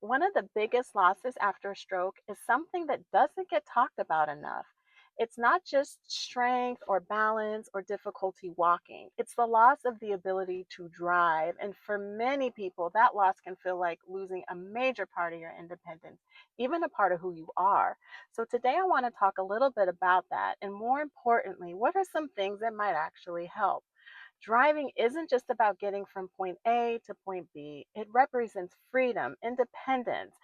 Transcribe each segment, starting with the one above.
One of the biggest losses after a stroke is something that doesn't get talked about enough. It's not just strength or balance or difficulty walking, it's the loss of the ability to drive. And for many people, that loss can feel like losing a major part of your independence, even a part of who you are. So, today I want to talk a little bit about that. And more importantly, what are some things that might actually help? Driving isn't just about getting from point A to point B. It represents freedom, independence,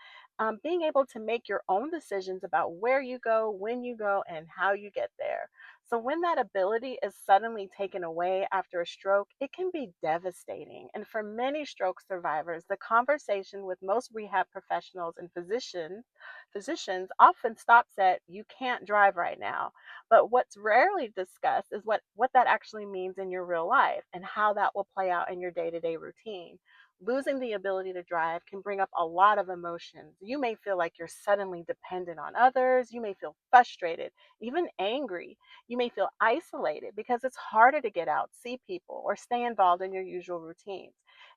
being able to make your own decisions about where you go, when you go, and how you get there. So, when that ability is suddenly taken away after a stroke, it can be devastating. And for many stroke survivors, the conversation with most rehab professionals and physicians often stops at you can't drive right now. But what's rarely discussed is what that actually means in your real life and how that will play out in your day-to-day routine. Losing the ability to drive can bring up a lot of emotions. You may feel like you're suddenly dependent on others. You may feel frustrated, even angry. You may feel isolated because it's harder to get out, see people, or stay involved in your usual routines.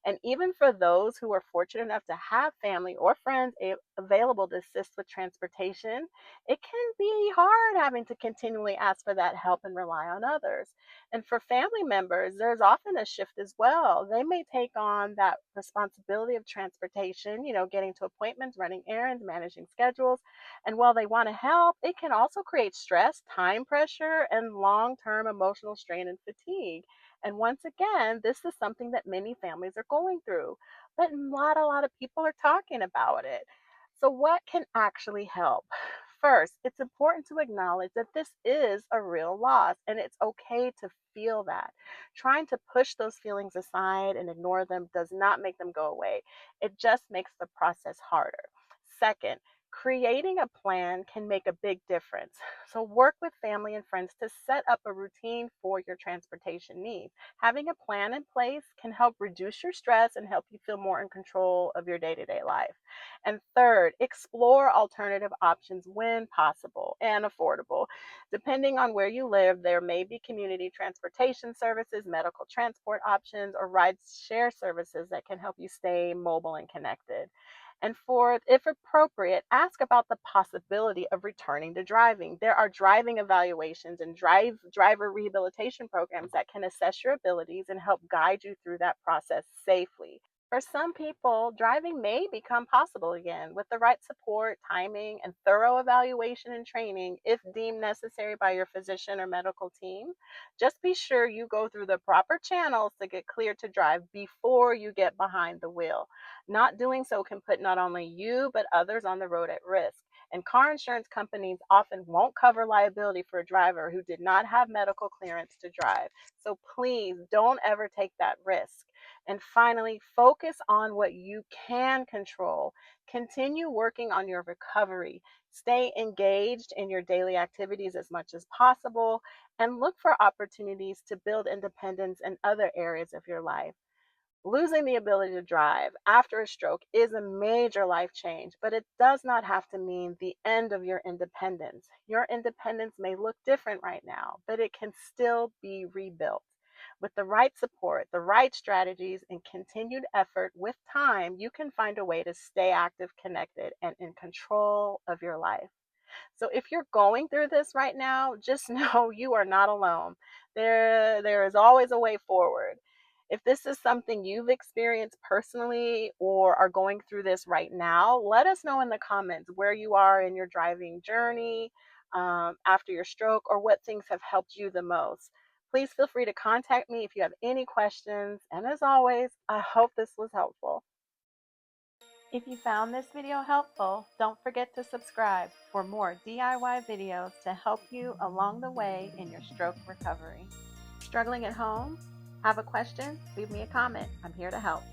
And even for those who are fortunate enough to have family or friends available to assist with transportation, it can be hard having to continually ask for that help and rely on others. And for family members, there's often a shift as well. They may take on that responsibility of transportation, getting to appointments, running errands, managing schedules. And while they want to help, it can also create stress, time pressure, and long term emotional strain and fatigue. And once again, this is something that many families are going through, but not a lot of people are talking about it. So, what can actually help? First, it's important to acknowledge that this is a real loss and it's okay to feel that. Trying to push those feelings aside and ignore them does not make them go away, it just makes the process harder. Second, creating a plan can make a big difference. So, work with family and friends to set up a routine for your transportation needs. Having a plan in place can help reduce your stress and help you feel more in control of your day to day life. And third, explore alternative options when possible and affordable. Depending on where you live, there may be community transportation services, medical transport options, or ride share services that can help you stay mobile and connected. And fourth, if appropriate, ask about the possibility of returning to driving. There are driving evaluations and driver rehabilitation programs that can assess your abilities and help guide you through that process safely. For some people, driving may become possible again with the right support, timing, and thorough evaluation and training if deemed necessary by your physician or medical team. Just be sure you go through the proper channels to get cleared to drive before you get behind the wheel. Not doing so can put not only you, but others on the road at risk. And car insurance companies often won't cover liability for a driver who did not have medical clearance to drive. So please don't ever take that risk. And finally, focus on what you can control. Continue working on your recovery. Stay engaged in your daily activities as much as possible and look for opportunities to build independence in other areas of your life. Losing the ability to drive after a stroke is a major life change, but it does not have to mean the end of your independence. Your independence may look different right now, but it can still be rebuilt. With the right support, the right strategies, and continued effort with time, you can find a way to stay active, connected, and in control of your life. So if you're going through this right now, just know you are not alone. There is always a way forward. If this is something you've experienced personally or are going through this right now, let us know in the comments where you are in your driving journey after your stroke or what things have helped you the most. Please feel free to contact me if you have any questions. And as always, I hope this was helpful. If you found this video helpful, don't forget to subscribe for more DIY videos to help you along the way in your stroke recovery. Struggling at home? Have a question? Leave me a comment. I'm here to help.